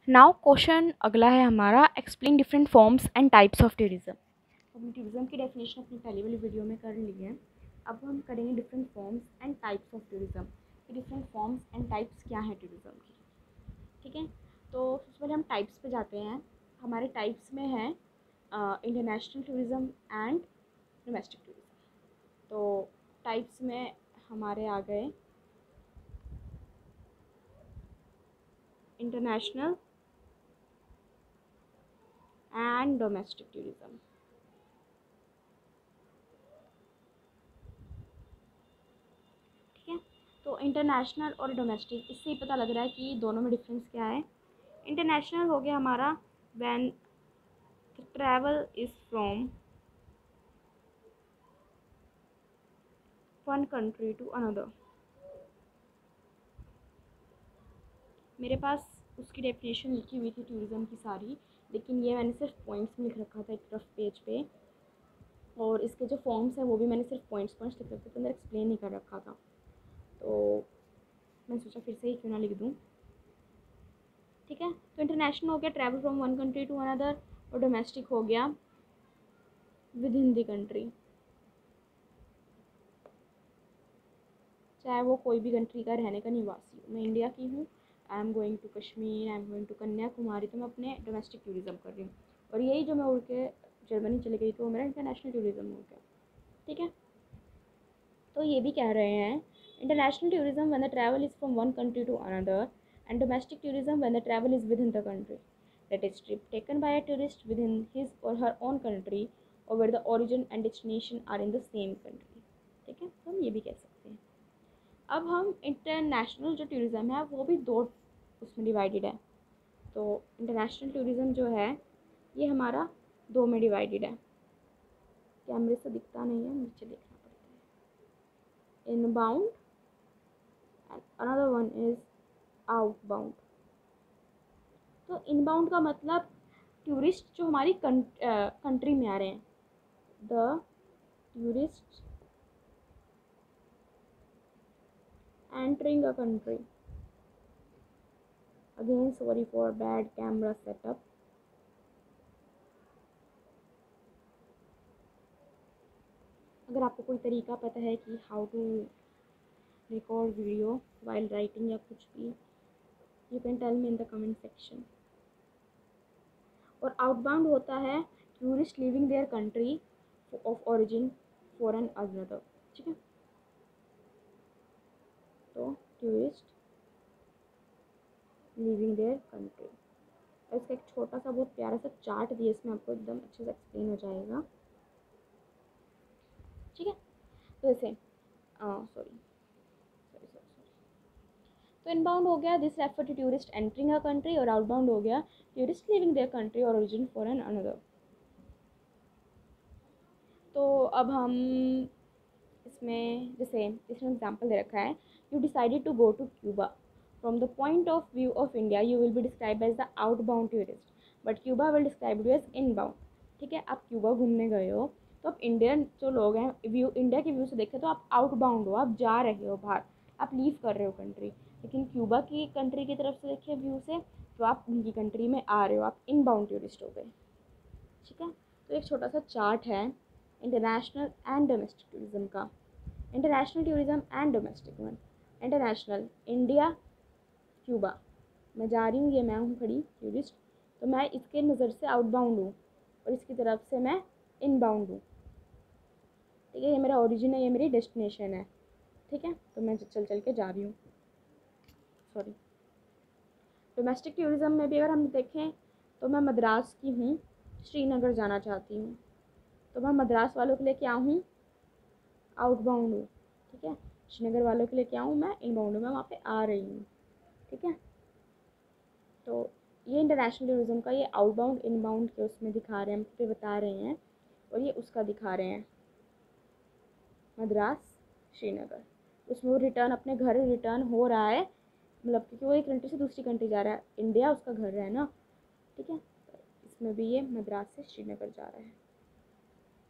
Now question अगला है हमारा, explain different forms and types of tourism. हमने टूरिज्म की डेफिनेशन अपनी पहली वाली वीडियो में कर ली है। अब हम करेंगे different forms and types of tourism कि डिफरेंट फॉर्म्स एंड टाइप्स क्या है टूरिज्म की। ठीक है, तो सबसे पहले हम टाइप्स पे जाते हैं। हमारे टाइप्स में है international tourism and domestic tourism. तो टाइप्स में हमारे आ गए इंटरनेशनल एंड डोमेस्टिक टूरिज्म। ठीक है, तो इंटरनेशनल और डोमेस्टिक, इससे ही पता लग रहा है कि दोनों में डिफरेंस क्या है। इंटरनेशनल हो गया हमारा when the travel is from one country to another. मेरे पास उसकी डेफिनेशन लिखी हुई थी टूरिज़्म की सारी, लेकिन ये मैंने सिर्फ पॉइंट्स में लिख रखा था एक तरफ पेज पे, और इसके जो फॉर्म्स हैं वो भी मैंने सिर्फ पॉइंट्स लिख रखे थे, अंदर एक्सप्लेन नहीं कर रखा था। तो मैंने सोचा फिर से ही क्यों ना लिख दूँ। ठीक है, तो इंटरनेशनल हो गया travel from one country to another, और डोमेस्टिक हो गया विद इन द कंट्री, चाहे वो कोई भी कंट्री का रहने का निवासी हो। मैं इंडिया की हूँ, I am going to Kashmir, I am going to Kanyakumari, तो मैं अपने डोमेस्टिक टूरिज़्म कर रही हूँ। और यही जो मैं उड़ के जर्मनी चली गई तो वो मेरा इंटरनेशनल टूरिज़्म हो गया। ठीक है, तो ये भी कह रहे हैं international tourism when the travel is from one country to another, and domestic tourism when the travel is within the country, that is trip taken by a tourist within his or her own country, और where the origin and destination are in the same country. ठीक है, तो हम ये भी कह सकते हैं। अब हम इंटरनेशनल जो टूरिज़्म है वो भी दो उसमें डिवाइडेड है। तो इंटरनेशनल टूरिज़्म जो है ये हमारा दो में डिवाइडेड है। कैमरे से दिखता नहीं है, नीचे देखना पड़ता है। Inbound and another one is outbound. तो इनबाउंड का मतलब टूरिस्ट जो हमारी कंट्री में आ रहे हैं, the tourist entering a country. Again sorry for bad camera setup. अगर आपको कोई तरीका पता है कि how to record video while writing या कुछ भी, you can tell me in the comment section. और आउटबाउंड होता है tourist leaving their country of origin for an another. ठीक है, तो टूरिस्ट लिविंग देयर कंट्री। और इसका एक छोटा सा बहुत प्यारा सा चार्ट दिया, इसमें आपको एकदम अच्छे से एक्सप्लेन हो जाएगा। ठीक है, तो जैसे सॉरी सॉरी सॉरी सॉरी तो इनबाउंड हो गया this refer to tourist entering a country, और आउटबाउंड हो गया टूरिस्ट लिविंग देयर कंट्री और ओरिजिन फॉर एन अनदर। तो अब हम इसमें जैसे इसमें एग्जाम्पल दे रखा है, you decided to go to Cuba from the point of view of India, you will be describe as the outbound tourist, but Cuba will describe you as inbound. ठीक है, आप क्यूबा घूमने गए हो तो आप इंडियन जो लोग हैं व्यू इंडिया के व्यू से देखें तो आप आउटबाउंड हो, आप जा रहे हो बाहर, आप लीव कर रहे हो कंट्री। लेकिन क्यूबा की कंट्री की तरफ से देखिए व्यू से, तो आप उनकी कंट्री में आ रहे हो, आप इनबाउंड टूरिस्ट हो गए। ठीक है, तो एक छोटा सा चार्ट है इंटरनेशनल एंड डोमेस्टिक टूरिज्म का। International tourism and domestic one. International India Cuba, मैं जा रही हूँ, ये मैं हूँ खड़ी टूरिस्ट, तो मैं इसके नज़र से आउटबाउंड हूँ और इसकी तरफ से मैं इनबाउंड हूँ। ठीक है, ये मेरा ओरिजिन है, ये मेरी डेस्टिनेशन है। ठीक है, तो मैं चल चल के जा रही हूँ। सॉरी, डोमेस्टिक टूरिज्म में भी अगर हम देखें तो मैं मद्रास की हूँ, श्रीनगर जाना चाहती हूँ, तो मैं मद्रास वालों के लिए क्या हूँ, आउटबाउंड हूँ। ठीक है, श्रीनगर वालों के लिए क्या हूँ, मैं इनबाउंड हूँ, मैं वहाँ पे आ रही हूँ। ठीक है, तो ये इंटरनेशनल टूरिज्म का ये आउटबाउंड इनबाउंड के उसमें दिखा रहे हैं, हम पे बता रहे हैं, और ये उसका दिखा रहे हैं मद्रास श्रीनगर। उसमें वो रिटर्न अपने घर रिटर्न हो रहा है, मतलब क्योंकि वो एक कंट्री से दूसरी कंट्री जा रहा है, इंडिया उसका घर है ना। ठीक है, इसमें भी ये मद्रास से श्रीनगर जा रहा है।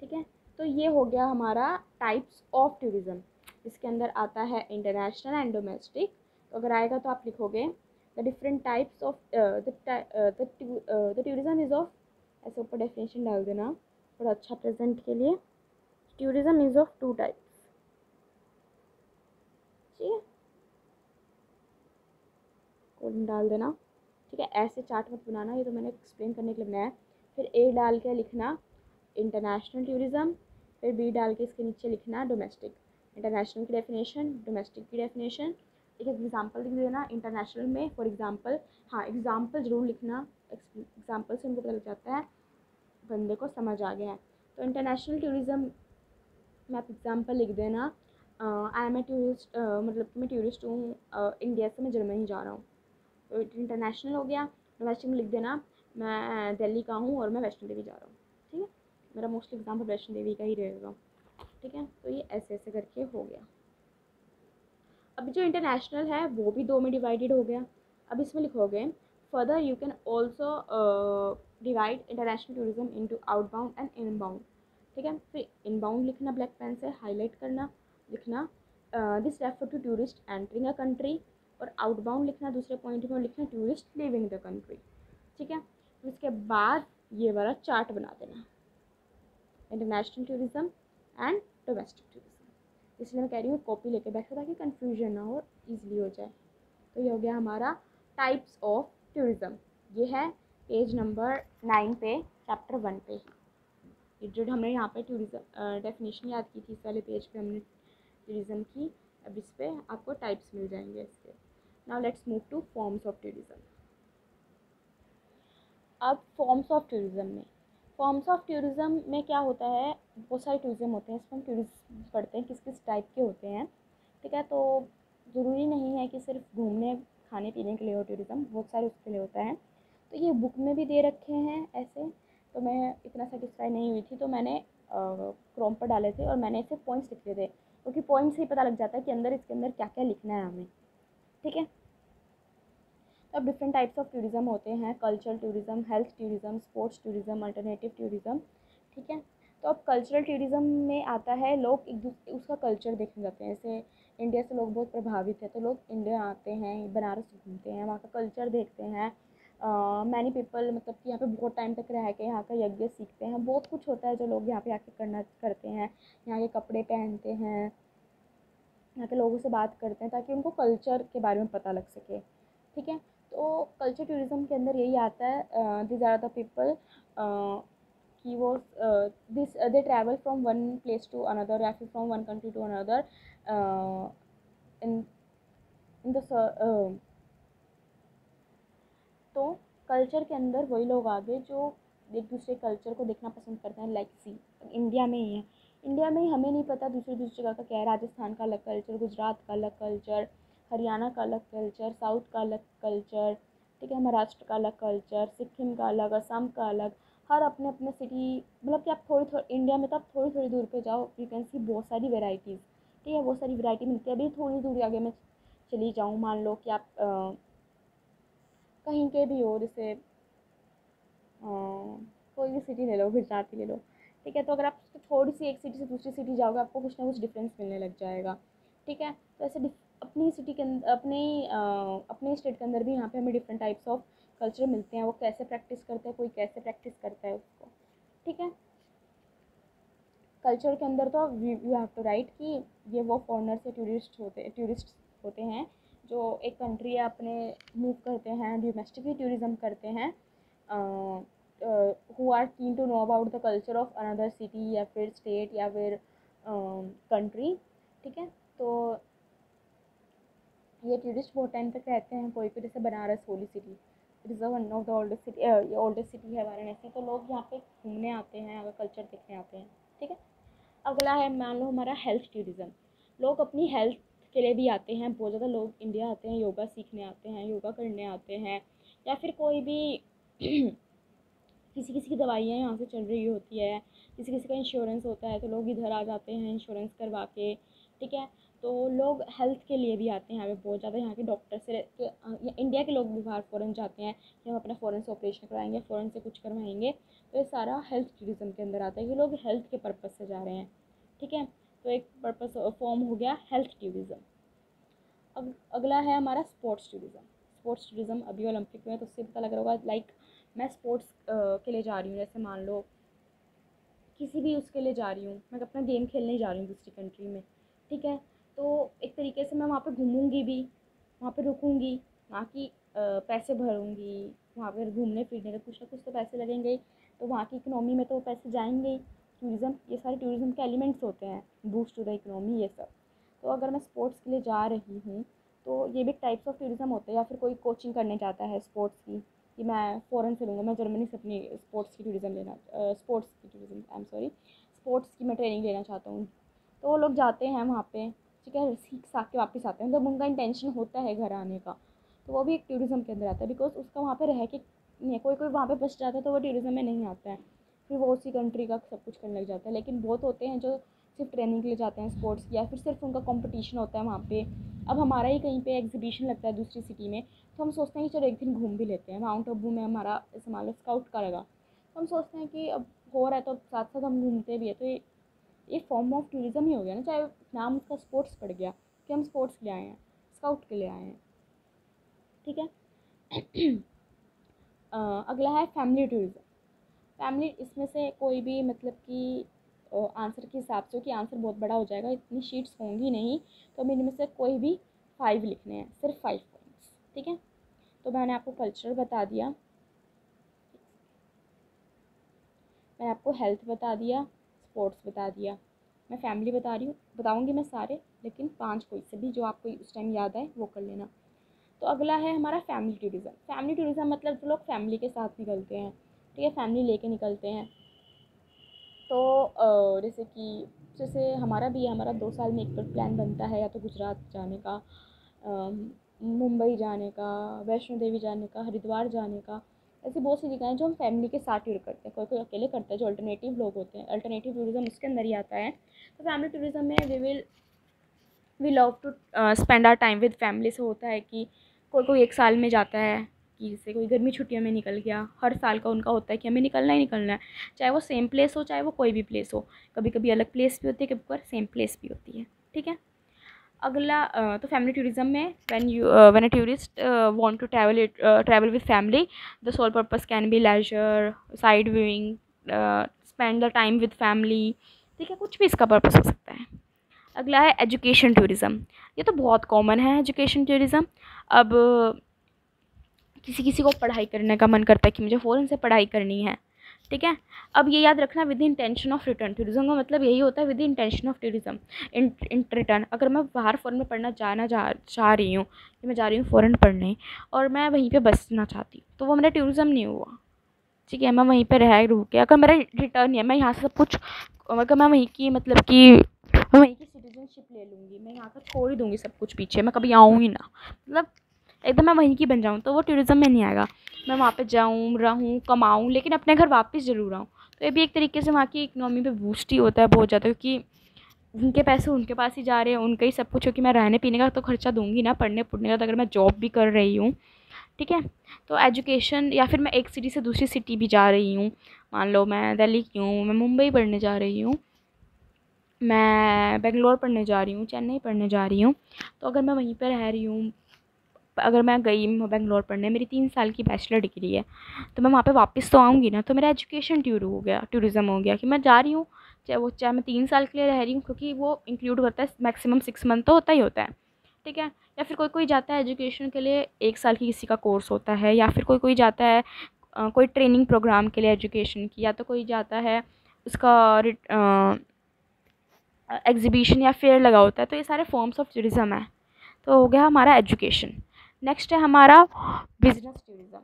ठीक है, तो ये हो गया हमारा टाइप्स ऑफ टूरिज़्म। इसके अंदर आता है इंटरनेशनल एंड डोमेस्टिक। तो अगर आएगा तो आप लिखोगे the different types of the tourism is of, ऐसे ऊपर डेफिनेशन डाल देना थोड़ा अच्छा प्रेजेंट के लिए। Tourism is of two types, ठीक है, कोलन डाल देना, ठीक है। ऐसे चार्ट मत बनाना, ये तो मैंने एक्सप्लेन करने के लिए बनाया है। फिर ए डाल के लिखना इंटरनेशनल टूरिज़म, फिर बी डाल के इसके नीचे लिखना डोमेस्टिक। इंटरनेशनल की डेफिनेशन, डोमेस्टिक की डेफिनेशन, एक एग्जांपल लिख देना इंटरनेशनल में, फॉर एग्जांपल। हाँ, एग्जांपल ज़रूर लिखना, एग्जांपल से उनको पता लग जाता है बंदे को समझ आ गया है। तो इंटरनेशनल टूरिज़म में आप एग्जांपल लिख देना, आई एम ए टूरिस्ट, मतलब कि मैं टूरिस्ट हूँ इंडिया से, मैं जर्मनी जा रहा हूँ, तो इंटरनेशनल हो गया। डोमेस्टिक में लिख देना मैं दिल्ली का हूँ और मैं वैष्णो देवी जा रहा हूँ, ठीक है। मेरा मोस्टली एग्जाम्पल वैष्णो देवी का ही रहेगा, ठीक है। तो ये ऐसे ऐसे करके हो गया। अब जो इंटरनेशनल है वो भी दो में डिवाइडेड हो गया। अब इसमें लिखोगे further you can also divide international tourism into outbound and inbound, ठीक है। फिर इनबाउंड लिखना ब्लैक पेन से हाईलाइट करना, लिखना this refer to tourist entering a country, और आउटबाउंड लिखना दूसरे पॉइंट में, लिखना टूरिस्ट लिविंग द कंट्री, ठीक है। फिर उसके बाद ये वाला चार्ट बना देना, international tourism and domestic tourism. इसलिए मैं कह रही हूँ कॉपी लेके बैठो ताकि कन्फ्यूजन ना हो, ईजिली हो जाए। तो ये हो गया हमारा टाइप्स ऑफ टूरिज्म। ये है पेज नंबर 9 पे, चैप्टर 1 पे ही। जो हमने यहाँ पे टूरिज्म डेफिनेशन याद की थी, इस वाले पेज पे हमने टूरिज्म की। अब इस पे आपको टाइप्स मिल जाएंगे इसके। Now let's move two forms of tourism. अब फॉर्म्स ऑफ टूरिज्म में, फॉर्म्स ऑफ टूरिज्म में क्या होता है, बहुत सारे टूरिज्म होते हैं, इसमें हम टूरिज्म पढ़ते हैं किस किस टाइप के होते हैं, ठीक है। तो ज़रूरी नहीं है कि सिर्फ घूमने खाने पीने के लिए हो टूरिज्म, बहुत सारे उसके लिए होता है। तो ये बुक में भी दे रखे हैं ऐसे, तो मैं इतना सेटिस्फाई नहीं हुई थी, तो मैंने क्रोम पर डाले थे और मैंने ऐसे पॉइंट्स लिखे थे, क्योंकि पॉइंट्स से ही पता लग जाता है कि अंदर इसके अंदर क्या क्या लिखना है हमें, ठीक है। तो अब डिफरेंट टाइप्स ऑफ टूरिज़्म होते हैं, cultural tourism, health tourism, sports tourism, alternative tourism, ठीक है। तो अब कल्चरल टूरिज़्म में आता है लोग एक दूसरे उसका कल्चर देखने जाते हैं। जैसे इंडिया से लोग बहुत प्रभावित हैं, तो लोग इंडिया आते हैं, बनारस घूमते हैं, वहाँ का कल्चर देखते हैं। मैनी पीपल, मतलब कि यहाँ पे बहुत टाइम तक रह के यहाँ का यज्ञ सीखते हैं, बहुत कुछ होता है जो लोग यहाँ पे आके करते हैं। यहाँ के कपड़े पहनते हैं, यहाँ के लोगों से बात करते हैं, ताकि उनको कल्चर के बारे में पता लग सके, ठीक है। तो कल्चर टूरिज़्म के अंदर यही आता है, दिस आर द पीपल कि वो this they travel from one place to another, या फिर from one country to another in in the. तो कल्चर के अंदर वही लोग आ गए जो एक दूसरे कल्चर को देखना पसंद करते हैं। लाइक सी इंडिया में ही है, इंडिया में ही हमें नहीं पता दूसरी दूसरी जगह का क्या है। राजस्थान का अलग कल्चर, गुजरात का अलग कल्चर, हरियाणा का अलग कल्चर, साउथ का अलग कल्चर, ठीक है, महाराष्ट्र का अलग कल्चर, सिक्किम का अलग, असम का अलग। हर अपने अपने सिटी, मतलब कि आप थोड़ी थोड़ी इंडिया में तो आप थोड़ी थोड़ी दूर पे जाओ, यू कैन सी बहुत सारी वेराइटीज़, ठीक है, बहुत सारी वैरायटी मिलती है। अभी थोड़ी दूर आगे मैं चली जाऊँ, मान लो कि आप कहीं के भी हो, जैसे कोई भी सिटी ले लो, गुजरात ही ले लो, ठीक है। तो अगर आप थोड़ी सी एक सिटी से दूसरी सिटी जाओगे, आपको कुछ ना कुछ डिफरेंस मिलने लग जाएगा, ठीक है। तो ऐसे अपनी सिटी के अंदर, अपने स्टेट के अंदर भी यहाँ पे हमें डिफरेंट टाइप्स ऑफ कल्चर मिलते हैं। वो कैसे प्रैक्टिस करते हैं, कोई कैसे प्रैक्टिस करता है उसको, ठीक है। कल्चर के अंदर तो यू हैव टू राइट कि ये वो फॉरनर्स या टूरिस्ट होते हैं जो एक कंट्री या अपने मूव करते हैं, डोमेस्टिकली टूरिज्म करते हैं, who are keen to know about the culture of another city या फिर स्टेट या फिर कंट्री, ठीक है। तो ये टूरिस्ट बहुत टाइम तक रहते हैं। कोई कोई जैसे Banaras holy city, it is one of the oldest city है वाराणसी, तो लोग यहाँ पे घूमने आते हैं, अगर कल्चर देखने आते हैं, ठीक है। अगला है, मान लो हमारा हेल्थ टूरिज़्म। लोग अपनी हेल्थ के लिए भी आते हैं, बहुत ज़्यादा लोग इंडिया आते हैं, योगा सीखने आते हैं, योगा करने आते हैं, या फिर कोई भी किसी किसी की दवाइयाँ यहाँ से चल रही होती है, किसी किसी का इंश्योरेंस होता है, तो लोग इधर आ जाते हैं इंश्योरेंस करवा के, ठीक है। तो लोग हेल्थ के लिए भी आते हैं यहाँ पे बहुत ज़्यादा। यहाँ के डॉक्टर से इंडिया के लोग भी बाहर फ़ॉरेन जाते हैं कि हम अपना फ़ॉरेन से ऑपरेशन करवाएंगे, फ़ॉरेन से कुछ करवाएंगे, तो ये सारा हेल्थ टूरिज़्म के अंदर आता है कि लोग हेल्थ के पर्पज़ से जा रहे हैं, ठीक है। तो एक पर्पस फॉर्म हो गया हेल्थ टूरिज़्म। अब अगला है हमारा स्पोर्ट्स टूरिज़्म। स्पोर्ट्स टूरिज़्म अभी ओलंपिक में, तो उससे पता लग रहा होगा। लाइक मैं स्पोर्ट्स के लिए जा रही हूँ, जैसे मान लो किसी भी उसके लिए जा रही हूँ, मैं अपना गेम खेलने जा रही हूँ दूसरी कंट्री में, ठीक है। तो एक तरीके से मैं वहाँ पे घूमूंगी भी, वहाँ पे रुकूंगी, वहाँ की पैसे भरूंगी, वहाँ पर घूमने फिरने का कुछ ना कुछ तो पैसे लगेंगे ही, तो वहाँ की इकनॉमी में तो पैसे जाएंगे ही। टूरिज़्म, ये सारे टूरिज़्म के एलिमेंट्स होते हैं, बूस्ट टू द इकनॉमी, ये सब। तो अगर मैं स्पोर्ट्स के लिए जा रही हूँ तो ये भी टाइप्स ऑफ टूरिज़्म होते हैं। या फिर कोई कोचिंग करने जाता है स्पोर्ट्स की, कि मैं फ़ॉरेन से लूँगा, मैं जर्मनी से अपनी स्पोर्ट्स की टूरिज़्म लेना, स्पोर्ट्स की tourism, I am sorry, sports की मैं ट्रेनिंग लेना चाहता हूँ। तो वो लोग जाते हैं वहाँ पे, ठीक है, सीख साख के वापस आते हैं, जब उनका इंटेंशन होता है घर आने का, तो वो भी एक टूरिज़्म के अंदर आता है। बिकॉज उसका वहाँ पे रह के नहीं, कोई कोई वहाँ पे बस जाता है तो वो टूरिज़्म में नहीं आता है, फिर वो उसी कंट्री का सब कुछ करने लग जाता है। लेकिन बहुत होते हैं जो सिर्फ ट्रेनिंग के लिए जाते हैं स्पोर्ट्स की, या फिर सिर्फ उनका कंपटीशन होता है वहाँ पे। अब हमारा ही कहीं पे एग्जीबिशन लगता है दूसरी सिटी में, तो हम सोचते हैं कि चलो एक दिन घूम भी लेते हैं। माउंट आबू में हमारा ऐसे मान लो स्काउट का लगा, तो हम सोचते हैं कि अब हो रहा है तो साथ साथ हम घूमते भी है, तो ये फॉर्म ऑफ टूरिज़्म ही हो गया ना, चाहे नाम उसका स्पोर्ट्स पड़ गया कि हम स्पोर्ट्स के लिए आए हैं, स्काउट के लिए आए हैं, ठीक है। अगला है फैमिली टूरिज़्म। फैमिली, इसमें से कोई भी मतलब कि आंसर के हिसाब से, कि आंसर बहुत बड़ा हो जाएगा, इतनी शीट्स होंगी नहीं, तो हम इनमें से कोई भी 5 लिखने हैं, सिर्फ 5 पॉइंट्स, ठीक है। तो मैंने आपको कल्चर बता दिया, मैंने आपको हेल्थ बता दिया, स्पोर्ट्स बता दिया, मैं फैमिली बता रही हूँ, बताऊँगी मैं सारे, लेकिन 5 कोई से भी जो आपको उस टाइम याद आए वो कर लेना। तो अगला है हमारा फैमिली टूरिज़्म। फैमिली टूरिज़्म मतलब जो लोग फैमिली के साथ निकलते हैं, ठीक है, फैमिली लेके निकलते हैं। तो जैसे हमारा भी है, हमारा 2 साल में एक बार प्लान बनता है, या तो गुजरात जाने का, मुंबई जाने का, वैष्णो देवी जाने का, हरिद्वार जाने का। ऐसी बहुत सी जगह हैं जो हम फैमिली के साथ टूर करते हैं, कोई कोई अकेले करता है, जो अल्टरनेटिव लोग होते हैं, अल्टरनेटिव टूरिज़्म उसके अंदर ही आता है। तो फैमिली टूरिज़्म में we love to spend our time with family. से होता है कि कोई कोई एक साल में जाता है, कि जैसे कोई गर्मी छुट्टियों में निकल गया, हर साल का उनका होता है कि हमें निकलना ही निकलना है, चाहे वो सेम प्लेस हो, चाहे वो कोई भी प्लेस हो। कभी कभी अलग प्लेस भी होती है, कभी कभार सेम प्लेस भी होती है, ठीक है। अगला तो फैमिली टूरिज्म में when a tourist want to travel with family, the sole purpose can be leisure, side viewing, spend the time with family, ठीक है, कुछ भी इसका पर्पस हो सकता है। अगला है एजुकेशन टूरिज़्म। ये तो बहुत कॉमन है एजुकेशन टूरिज़्म। अब किसी किसी को पढ़ाई करने का मन करता है कि मुझे फ़ॉरेन से पढ़ाई करनी है, ठीक है। अब ये याद रखना, with intention of return, tourism का मतलब यही होता है, with intention of tourism, in return. अगर मैं बाहर फ़ॉरेन में पढ़ना चाह रही हूँ, कि मैं जा रही हूँ फ़ॉरेन पढ़ने, और मैं वहीं पे बसना चाहती हूँ, तो वो मेरा टूरिज़्म नहीं हुआ, ठीक है। मैं वहीं पे रूक के, अगर मेरा रिटर्न है, मैं यहाँ से सब कुछ, अगर मैं वहीं की मतलब कि मैं वहीं की सिटीजनशिप ले लूँगी, मैं यहाँ का छोड़ ही दूँगी सब कुछ पीछे, मैं कभी आऊँ ही ना, मतलब एकदम मैं वहीं की बन जाऊँ, तो वो टूरिज़्म में नहीं आएगा। मैं वहाँ पे जाऊँ, रहूँ, कमाऊँ, लेकिन अपने घर वापस ज़रूर आऊँ। तो ये भी एक तरीके से वहाँ की इकनॉमी पे बूस्ट ही होता है बहुत ज़्यादा, क्योंकि उनके पैसे उनके पास ही जा रहे हैं, उनका ही सब कुछ हो, कि मैं रहने पीने का तो खर्चा दूँगी ना, पढ़ने पुढ़ने का, तो अगर मैं जॉब भी कर रही हूँ, ठीक है। तो एजुकेशन, या फिर मैं एक सिटी से दूसरी सिटी भी जा रही हूँ, मान लो मैं दिल्ली की हूँ, मैं मुंबई पढ़ने जा रही हूँ, मैं बेंगलोर पढ़ने जा रही हूँ, चेन्नई पढ़ने जा रही हूँ, तो अगर मैं वहीं पर रह रही हूँ, अगर मैं गई बेंगलोर पढ़ने, मेरी 3 साल की बैचलर डिग्री है, तो मैं वहाँ पे वापस तो आऊँगी ना, तो मेरा एजुकेशन टूरिज़्म हो गया, कि मैं जा रही हूँ, चाहे मैं 3 साल के लिए रह रही हूँ, क्योंकि वो इंक्लूड करता है मैक्सिमम 6 मंथ तो होता ही होता है, ठीक है। या फिर कोई कोई जाता है एजुकेशन के लिए, 1 साल की किसी का कोर्स होता है, या फिर कोई कोई जाता है कोई ट्रेनिंग प्रोग्राम के लिए एजुकेशन की, या तो कोई जाता है उसका एग्जीबिशन या फेयर लगा होता है। तो ये सारे फॉर्म्स ऑफ टूरिज़्म है। तो हो गया हमारा एजुकेशन। नेक्स्ट है हमारा बिजनेस टूरिज़्म।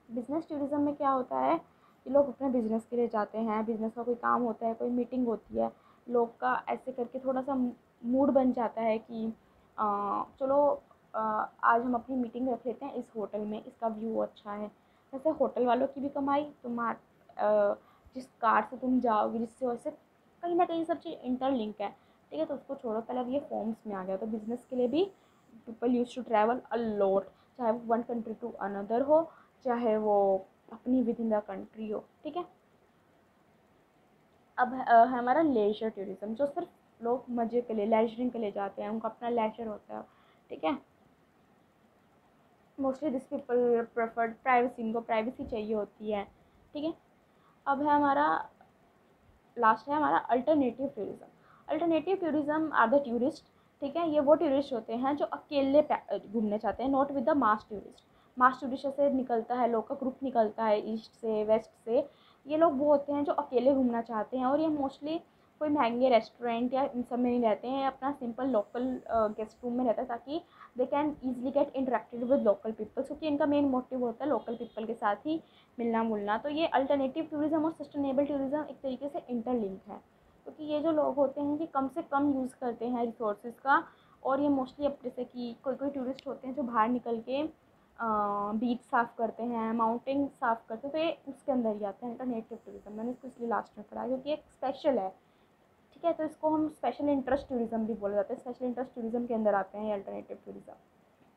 बिजनेस टूरिज़्म में क्या होता है कि लोग अपने बिजनेस के लिए जाते हैं, बिजनेस का कोई काम होता है, कोई मीटिंग होती है, लोग का ऐसे करके थोड़ा सा मूड बन जाता है कि चलो आज हम अपनी मीटिंग रख लेते हैं इस होटल में, इसका व्यू अच्छा है। वैसे होटल वालों की भी कमाई, जिस कार से तुम जाओगे, जिससे वैसे कहीं ना कहीं सब चीज़ इंटरलिंक है, ठीक है। तो उसको छोड़ो, पहले अब ये फॉर्म्स में आ गया। तो बिज़नेस के लिए भी people use to travel a lot, चाहे वो वन कंट्री टू अनदर हो, चाहे वो अपनी विद इन द कंट्री हो, ठीक है। अब हमारा लेजर टूरिज़्म, जो सिर्फ लोग मज़े के लिए, लेजरिंग के लिए जाते हैं, उनका अपना लेजर होता है, ठीक है। Mostly this people preferred privacy, इनको प्राइवेसी चाहिए होती है, ठीक है। अब है हमारा लास्ट है हमारा alternative tourism. Alternative tourism are the tourist, ठीक है, ये वो टूरिस्ट होते हैं जो अकेले घूमने चाहते हैं, not with the mass tourist. Mass tourist से निकलता है, लोग का ग्रुप निकलता है ईस्ट से वेस्ट से, ये लोग वो होते हैं जो अकेले घूमना चाहते हैं, और ये मोस्टली कोई महंगे रेस्टोरेंट या इन सब में नहीं रहते हैं, अपना सिंपल लोकल गेस्ट रूम में रहता है, ताकि they can easily get interacted with local people, क्योंकि इनका मेन मोटिव होता है लोकल पीपल के साथ ही मिलना मुलना। तो ये अल्टरनेटिव टूरिज़्म और सस्टेनेबल टूरिज़्म एक तरीके से इंटरलिंक है, क्योंकि ये जो लोग होते हैं कि कम से कम यूज़ करते हैं रिसोर्सेज का, और ये मोस्टली अब जैसे कि कोई कोई टूरिस्ट होते हैं जो बाहर निकल के बीच साफ़ करते हैं, माउंटेन साफ़ करते हैं, तो ये उसके अंदर ही आते हैं अल्टरनेटिव टूरिज़्म। मैंने इसको इसलिए लास्ट में पढ़ा क्योंकि एक स्पेशल है, ठीक है। तो इसको हम स्पेशल इंटरेस्ट टूरिज़्म भी बोले जाते हैं, स्पेशल इंटरेस्ट टूरिज़्म के अंदर आते हैं ये अल्टरनेटिव टूरिज़्म,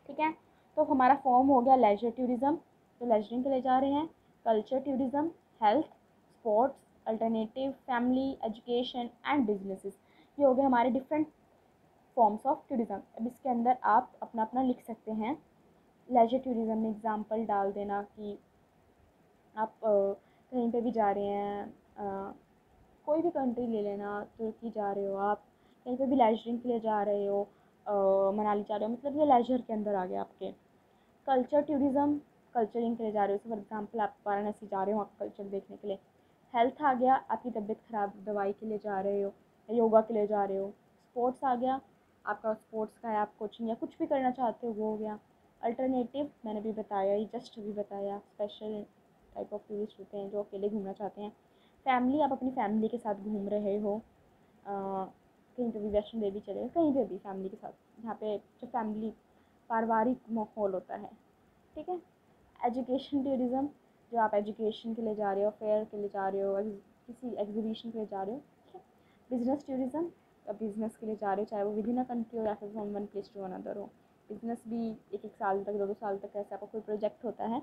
ठीक है। तो हमारा फॉर्म हो गया लेजर टूरिज़्म, तो लेजरिंग के लिए जा रहे हैं, culture tourism, health, sports, alternative, family, education and businesses. ये हो गए हमारे डिफरेंट फॉर्म्स ऑफ टूरिज़्म। अब इसके अंदर आप अपना अपना लिख सकते हैं। लेजर टूरिज़्म में एग्जांपल डाल देना कि आप कहीं पे भी जा रहे हैं, कोई भी कंट्री ले लेना, तुर्की जा रहे हो आप, कहीं पे भी लेजरिंग के लिए जा रहे हो, मनाली जा रहे हो, मतलब ये लेजर के अंदर आ गया आपके। कल्चर टूरिज़्म, कल्चरिंग के लिए जा रहे हो, फॉर एग्जांपल आप वाराणसी जा रहे हो, आप कल्चर देखने के लिए। हेल्थ आ गया, आपकी तबीयत ख़राब, दवाई के लिए जा रहे हो, योगा के लिए जा रहे हो। स्पोर्ट्स आ गया, आपका स्पोर्ट्स का है, आप कोचिंग या कुछ भी करना चाहते हो, वो हो गया। अल्टरनेटिव मैंने भी बताया, ये जस्ट भी बताया, स्पेशल टाइप ऑफ टूरिस्ट होते हैं जो अकेले घूमना चाहते हैं। फैमिली, आप अपनी फैमिली के साथ घूम रहे हो, कहीं पे भी वैष्णो देवी चले गए, कहीं पे भी फैमिली के साथ, जहाँ पे जो फैमिली पारिवारिक माहौल होता है, ठीक है। एजुकेशन टूरिज़्म, जो आप एजुकेशन के लिए जा रहे हो, फेयर के लिए जा रहे हो, किसी एग्जीबिशन के लिए जा रहे हो, ठीक है। बिजनेस टूरिज़्म, आप बिज़नेस के लिए जा रहे हो, चाहे वो विद इन अ कंट्री हो या फिर from one place to another हो। बिज़नेस भी एक एक साल तक, दो दो साल तक ऐसे आपका कोई प्रोजेक्ट होता है,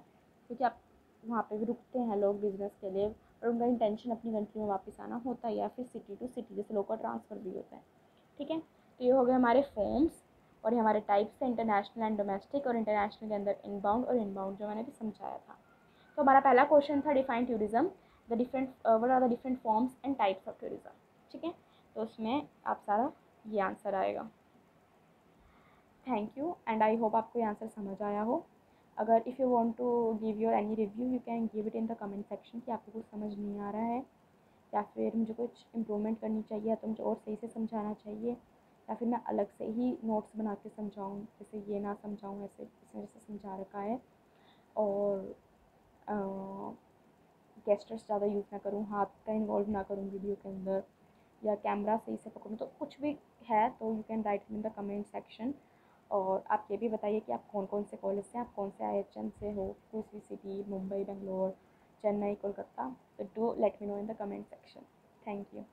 क्योंकि आप वहाँ पे भी रुकते हैं लोग बिज़नेस के लिए, और उनका इंटेंशन अपनी कंट्री में वापस आना होता है, या फिर सिटी टू सिटी, जैसे लोग का ट्रांसफ़र भी होता है, ठीक है। तो ये हो गए हमारे फॉर्म्स, और ये हमारे टाइप्स हैं इंटरनेशनल एंड डोमेस्टिक, और इंटरनेशनल के अंदर इनबाउंड और इनबाउंड, जो मैंने भी समझाया था। तो हमारा पहला क्वेश्चन था define tourism, the different what are the different forms and types of tourism, ठीक है। तो उसमें आप सारा ये आंसर आएगा। Thank you, and I hope आपको ये आंसर समझ आया हो। अगर if you want to give your any review, you can give it in the comment section कि आपको कुछ समझ नहीं आ रहा है, या फिर मुझे कुछ इम्प्रूवमेंट करनी चाहिए, या तो मुझे और सही से समझाना चाहिए, या फिर मैं अलग से ही नोट्स बना के समझाऊँ, जैसे ये ना समझाऊँ ऐसे, इसमें जैसे समझा रखा है, और गेस्टर्स ज़्यादा यूज़ ना करूँ, हाथ का इन्वॉल्व ना करूँ वीडियो के अंदर, या कैमरा सही से पकड़ूँ, तो कुछ भी है तो you can write in the comment section. और आप ये भी बताइए कि आप कौन कौन से कॉलेज से, आप कौन से IHM से हो, कोई सी सिटी, मुंबई, बेंगलोर, चेन्नई, कोलकाता, तो do let me know in the comment section. Thank you.